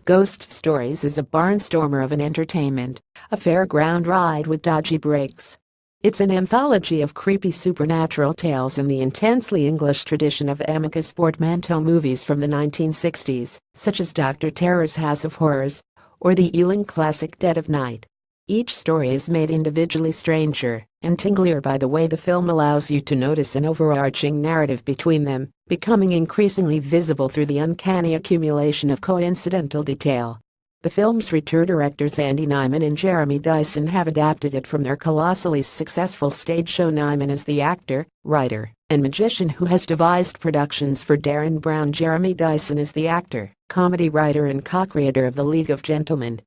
Ghost Stories is a barnstormer of an entertainment, a fairground ride with dodgy breaks. It's an anthology of creepy supernatural tales in the intensely English tradition of amicus portmanteau movies from the 1960s, such as Dr. Terror's House of Horrors or the Ealing classic Dead of Night. Each story is made individually stranger and tinglier by the way the film allows you to notice an overarching narrative between them, becoming increasingly visible through the uncanny accumulation of coincidental detail. The film's writer directors Andy Nyman and Jeremy Dyson have adapted it from their colossally successful stage show. Nyman is the actor, writer, and magician who has devised productions for Darren Brown. Jeremy Dyson is the actor, comedy writer and co-creator of The League of Gentlemen.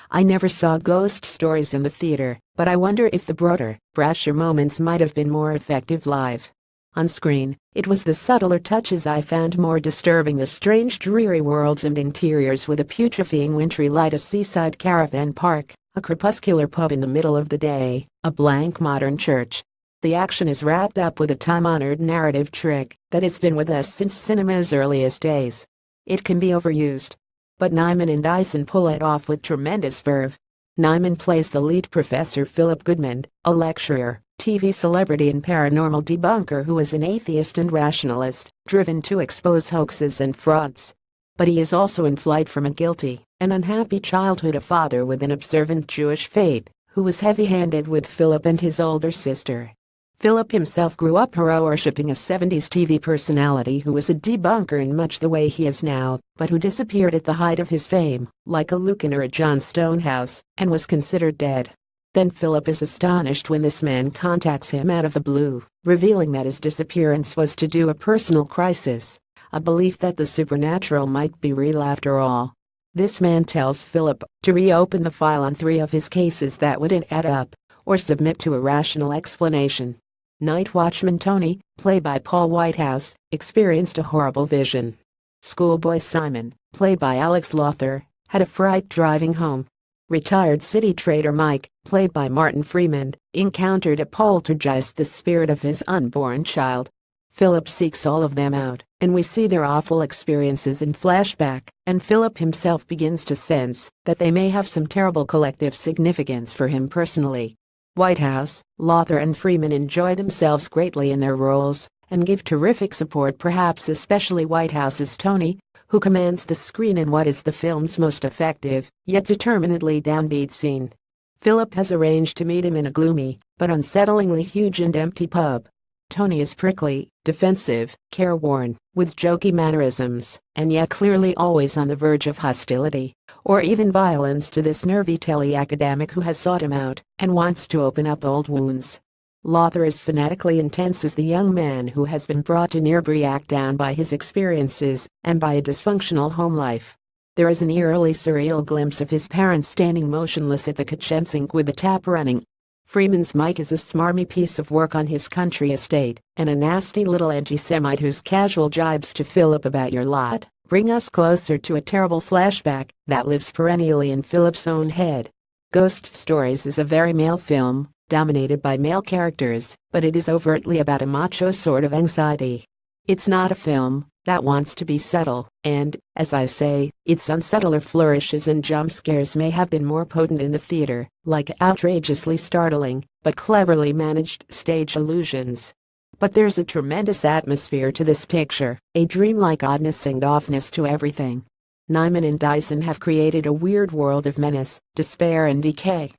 I never saw Ghost Stories in the theater, but I wonder if the broader, brasher moments might have been more effective live. On screen, it was the subtler touches I found more disturbing: the strange dreary worlds and interiors with a putrefying wintry light, a seaside caravan park, a crepuscular pub in the middle of the day, a blank modern church. The action is wrapped up with a time-honored narrative trick that has been with us since cinema's earliest days. It can be overused, but Nyman and Dyson pull it off with tremendous verve. Nyman plays the lead, Professor Philip Goodman, a lecturer, TV celebrity and paranormal debunker who is an atheist and rationalist, driven to expose hoaxes and frauds. But he is also in flight from a guilty and unhappy childhood, a father with an observant Jewish faith who was heavy-handed with Philip and his older sister. Philip himself grew up hero-worshipping a 70s TV personality who was a debunker in much the way he is now, but who disappeared at the height of his fame, like a Lucan or a John Stonehouse, and was considered dead. Then Philip is astonished when this man contacts him out of the blue, revealing that his disappearance was due to a personal crisis, a belief that the supernatural might be real after all. This man tells Philip to reopen the file on 3 of his cases that wouldn't add up, or submit to a rational explanation. Night watchman Tony, played by Paul Whitehouse, experienced a horrible vision. Schoolboy Simon, played by Alex Lothar, had a fright driving home. Retired city trader Mike, played by Martin Freeman, encountered a poltergeist, the spirit of his unborn child. Philip seeks all of them out, and we see their awful experiences in flashback, and Philip himself begins to sense that they may have some terrible collective significance for him personally. Whitehouse, Lothar and Freeman enjoy themselves greatly in their roles and give terrific support, perhaps especially Whitehouse's Tony, who commands the screen in what is the film's most effective, yet determinedly downbeat scene. Philip has arranged to meet him in a gloomy but unsettlingly huge and empty pub. Tony is prickly, defensive, careworn, with jokey mannerisms, and yet clearly always on the verge of hostility, or even violence, to this nervy tele-academic who has sought him out and wants to open up old wounds. Lothar is fanatically intense as the young man who has been brought to near break down by his experiences and by a dysfunctional home life. There is an eerily surreal glimpse of his parents standing motionless at the kitchen sink with the tap running. Freeman's Mike is a smarmy piece of work on his country estate, and a nasty little anti-Semite whose casual jibes to Philip about your lot bring us closer to a terrible flashback that lives perennially in Philip's own head. Ghost Stories is a very male film, dominated by male characters, but it is overtly about a macho sort of anxiety. It's not a film that wants to be subtle, and, as I say, its unsubtler flourishes and jump scares may have been more potent in the theater, like outrageously startling but cleverly managed stage illusions. But there's a tremendous atmosphere to this picture, a dreamlike oddness and offness to everything. Nyman and Dyson have created a weird world of menace, despair and decay,